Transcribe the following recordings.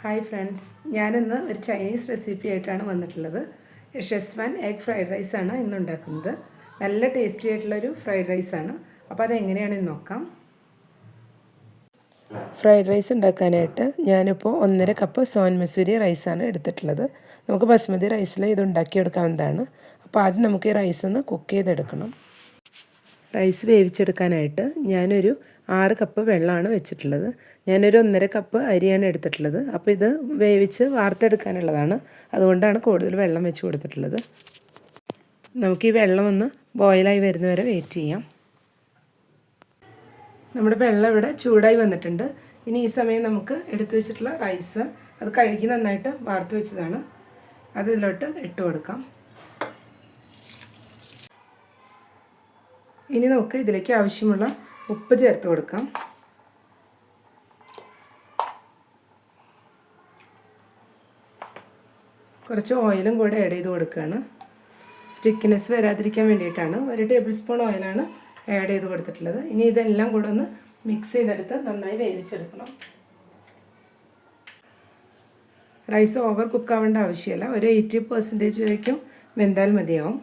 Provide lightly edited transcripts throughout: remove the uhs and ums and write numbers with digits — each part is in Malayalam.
ഹായ് ഫ്രണ്ട്സ്, ഞാനിന്ന് ഒരു ചൈനീസ് റെസിപ്പി ആയിട്ടാണ് വന്നിട്ടുള്ളത്. ഷെസ്വാൻ എഗ് ഫ്രൈഡ് റൈസാണ് ഇന്ന് ഉണ്ടാക്കുന്നത്. നല്ല ടേസ്റ്റി ആയിട്ടുള്ളൊരു ഫ്രൈഡ് റൈസാണ്. അപ്പോൾ അതെങ്ങനെയാണെന്ന് നോക്കാം. ഫ്രൈഡ് റൈസ് ഉണ്ടാക്കാനായിട്ട് ഞാനിപ്പോൾ 1.5 കപ്പ് സോൻ മസൂരി റൈസാണ് എടുത്തിട്ടുള്ളത്. നമുക്ക് ബസ്മതി റൈസിൽ ഇത് ഉണ്ടാക്കിയെടുക്കാവുന്നതാണ്. അപ്പോൾ ആദ്യം നമുക്ക് ഈ റൈസ് ഒന്ന് കുക്ക് ചെയ്തെടുക്കണം. റൈസ് വേവിച്ചെടുക്കാനായിട്ട് ഞാനൊരു 6 കപ്പ് വെള്ളമാണ് വെച്ചിട്ടുള്ളത്. ഞാനൊരു 1.5 കപ്പ് അരിയാണ് എടുത്തിട്ടുള്ളത്. അപ്പോൾ ഇത് വേവിച്ച് വാർത്തെടുക്കാനുള്ളതാണ്. അതുകൊണ്ടാണ് കൂടുതൽ വെള്ളം വെച്ച് കൊടുത്തിട്ടുള്ളത്. നമുക്ക് ഈ വെള്ളം ഒന്ന് ബോയിലായി വരുന്നവരെ വെയിറ്റ് ചെയ്യാം. നമ്മുടെ വെള്ളം ഇവിടെ ചൂടായി വന്നിട്ടുണ്ട്. ഇനി ഈ സമയം നമുക്ക് എടുത്തു വെച്ചിട്ടുള്ള റൈസ് അത് കഴുകി നന്നായിട്ട് വാർത്ത് വെച്ചതാണ്. അത് ഇതിലോട്ട് ഇട്ട് കൊടുക്കാം. ഇനി നമുക്ക് ഇതിലേക്ക് ആവശ്യമുള്ള ഉപ്പ് ചേർത്ത് കൊടുക്കാം. കുറച്ച് ഓയിലും കൂടെ ആഡ് ചെയ്ത് കൊടുക്കുകയാണ്. സ്റ്റിക്കിനെസ് വരാതിരിക്കാൻ വേണ്ടിയിട്ടാണ്. 1 ടേബിൾ സ്പൂൺ ഓയിലാണ് ആഡ് ചെയ്ത് കൊടുത്തിട്ടുള്ളത്. ഇനി ഇതെല്ലാം കൂടെ ഒന്ന് മിക്സ് ചെയ്തെടുത്ത് നന്നായി വേവിച്ചെടുക്കണം. റൈസ് ഓവർ കുക്കാവേണ്ട ആവശ്യമില്ല. ഒരു 80% വരയ്ക്കും വെന്താൽ മതിയാവും.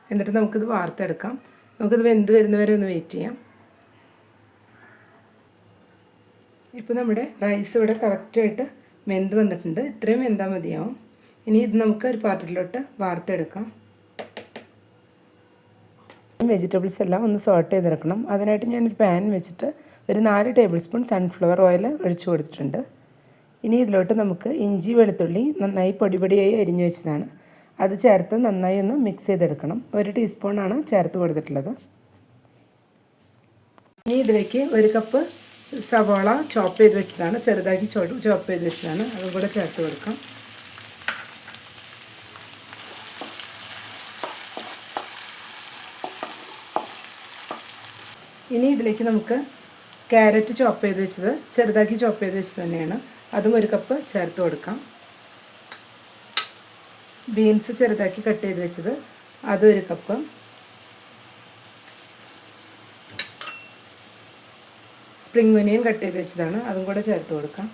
എന്നിട്ട് നമുക്കിത് വാർത്തെടുക്കാം. നമുക്കിത് വെന്ത് വരുന്നവരെ ഒന്ന് വെയിറ്റ് ചെയ്യാം. ഇപ്പോൾ നമ്മുടെ റൈസ് ഇവിടെ കറക്റ്റായിട്ട് വെന്ത് വന്നിട്ടുണ്ട്. ഇത്രയും വെന്താൽ മതിയാവും. ഇനി ഇത് നമുക്ക് ഒരു പാത്രത്തിലോട്ട് വാർത്തെടുക്കാം. വെജിറ്റബിൾസ് എല്ലാം ഒന്ന് സോട്ട് ചെയ്തെടുക്കണം. അതിനായിട്ട് ഞാനൊരു പാൻ വെച്ചിട്ട് ഒരു 4 ടേബിൾ സ്പൂൺ സൺഫ്ലവർ ഓയിൽ ഒഴിച്ചു കൊടുത്തിട്ടുണ്ട്. ഇനി ഇതിലോട്ട് നമുക്ക് ഇഞ്ചി വെളുത്തുള്ളി നന്നായി പൊടിയായി അരിഞ്ഞു വെച്ചതാണ്. അത് ചേർത്ത് നന്നായി ഒന്ന് മിക്സ് ചെയ്തെടുക്കണം. 1 ടീസ്പൂണാണ് ചേർത്ത് കൊടുത്തിട്ടുള്ളത്. ഇനി ഇതിലേക്ക് 1 കപ്പ് സവോള ചോപ്പ് ചെയ്ത് വെച്ചതാണ്. ചെറുതാക്കി ചോപ്പ് ചെയ്ത് വെച്ചതാണ്. അതും കൂടെ ചേർത്ത് കൊടുക്കാം. ഇനി ഇതിലേക്ക് നമുക്ക് ക്യാരറ്റ് ചോപ്പ് ചെയ്ത് വെച്ചത് ചെറുതാക്കി ചോപ്പ് ചെയ്ത് വെച്ചത് തന്നെയാണ്. അതും 1 കപ്പ് ചേർത്ത് കൊടുക്കാം. ബീൻസ് ചെറുതാക്കി കട്ട് ചെയ്ത് വെച്ചത് അതും 1 കപ്പ്. സ്പ്രിംഗ് ഒനിയൻ കട്ട് ചെയ്ത് വെച്ചതാണ്. അതും കൂടെ ചേർത്ത് കൊടുക്കാം.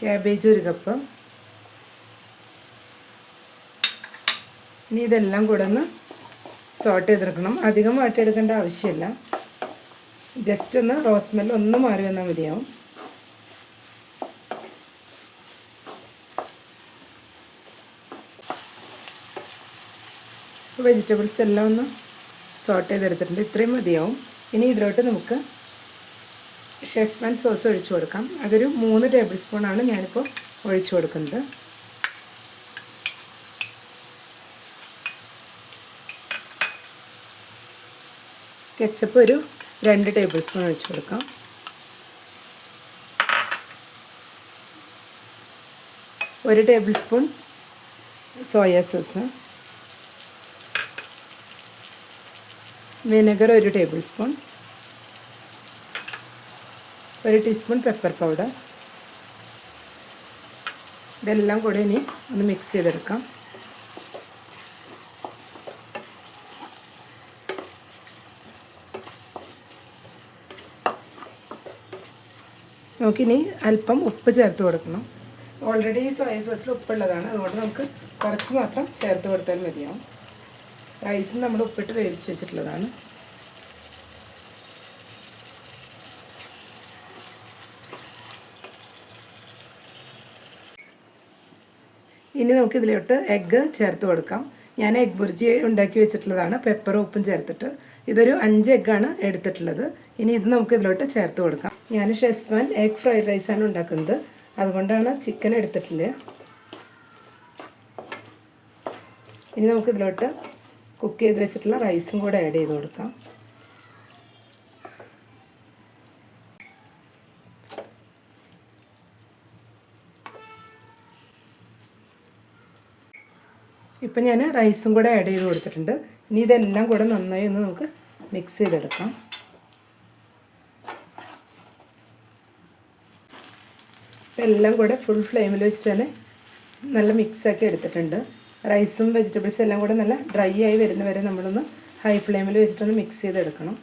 Cabbage 1 cup. ഇനി ഇതെല്ലാം കൂടെ ഒന്ന് സോട്ട് ചെയ്തെടുക്കണം. അധികം വാട്ടിയെടുക്കേണ്ട ആവശ്യമില്ല. ജസ്റ്റ് ഒന്ന് റോസ് സ്മെൽ ഒന്ന് മാറി വന്നാൽ മതിയാവും. വെജിറ്റബിൾസ് എല്ലാം ഒന്ന് സോട്ട് ചെയ്തെടുത്തിട്ടുണ്ട്. ഇത്രയും മതിയാവും. ഇനി ഇതിലോട്ട് നമുക്ക് ഷെസ്വാൻ സോസ് ഒഴിച്ചു കൊടുക്കാം. അതൊരു 3 ടേബിൾ സ്പൂണാണ് ഞാനിപ്പോൾ ഒഴിച്ചു കൊടുക്കുന്നത്. കെച്ചപ്പ് ഒരു 2 ടേബിൾ സ്പൂൺ ഒഴിച്ചു കൊടുക്കാം. ഒരു table spoon soya sauce, vinegar 1 table spoon, 1 teaspoon pepper powder. ഇതെല്ലാം കൂടെ ഇനി ഒന്ന് മിക്സ് ചെയ്തെടുക്കാം. നമുക്കിനി അല്പം ഉപ്പ് ചേർത്ത് കൊടുക്കണം. ഓൾറെഡി ഈ സോയ സോസിൽ ഉപ്പുള്ളതാണ്. അതുകൊണ്ട് നമുക്ക് കുറച്ച് മാത്രം ചേർത്ത് കൊടുത്താൽ മതിയാവും. റൈസ് നമ്മൾ ഉപ്പിട്ട് വേവിച്ച് വെച്ചിട്ടുള്ളതാണ്. ഇനി നമുക്ക് ഇതിലോട്ട് എഗ്ഗ് ചേർത്ത് കൊടുക്കാം. ഞാൻ എഗ് ബുർജി ഉണ്ടാക്കി വെച്ചിട്ടുള്ളതാണ്, പെപ്പറും ഉപ്പും ചേർത്തിട്ട്. ഇതൊരു 5 എഗ്ഗാണ് എടുത്തിട്ടുള്ളത്. ഇനി ഇത് നമുക്ക് ഇതിലോട്ട് ചേർത്ത് കൊടുക്കാം. ഞാൻ ഷെസ്വാൻ എഗ് ഫ്രൈഡ് റൈസാണ് ഉണ്ടാക്കുന്നത്. അതുകൊണ്ടാണ് ചിക്കൻ എടുത്തിട്ടില്ല. ഇനി നമുക്ക് ഇതിലോട്ട് കുക്ക് ചെയ്ത് വെച്ചിട്ടുള്ള റൈസും കൂടെ ആഡ് ചെയ്ത് കൊടുക്കാം. ഇപ്പം ഞാൻ റൈസും കൂടെ ആഡ് ചെയ്ത് കൊടുത്തിട്ടുണ്ട്. ഇനി ഇതെല്ലാം കൂടെ നന്നായി ഒന്ന് നമുക്ക് മിക്സ് ചെയ്തെടുക്കാം. എല്ലാം കൂടെ ഫുൾ ഫ്ലെയിമിൽ വെച്ചിട്ട് തന്നെ നല്ല മിക്സാക്കി എടുത്തിട്ടുണ്ട്. റൈസും വെജിറ്റബിൾസും എല്ലാം കൂടെ നല്ല ഡ്രൈ ആയി വരുന്നവരെ നമ്മളൊന്ന് ഹൈ ഫ്ലെയിമിൽ വെച്ചിട്ടൊന്ന് മിക്സ് ചെയ്തെടുക്കണം.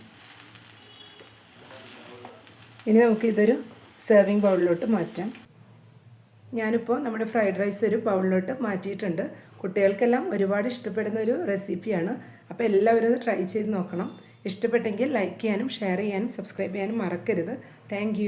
ഇനി നമുക്കിതൊരു സെർവിങ് ബൗളിലോട്ട് മാറ്റാം. ഞാനിപ്പോൾ നമ്മുടെ ഫ്രൈഡ് റൈസ് ഒരു ബൗളിലോട്ട് മാറ്റിയിട്ടുണ്ട്. കുട്ടികൾക്കെല്ലാം ഒരുപാട് ഇഷ്ടപ്പെടുന്ന ഒരു റെസിപ്പിയാണ്. അപ്പോൾ എല്ലാവരും ഇത് ട്രൈ ചെയ്ത് നോക്കണം. ഇഷ്ടപ്പെട്ടെങ്കിൽ ലൈക്ക് ചെയ്യാനും ഷെയർ ചെയ്യാനും സബ്സ്ക്രൈബ് ചെയ്യാനും മറക്കരുത്. താങ്ക്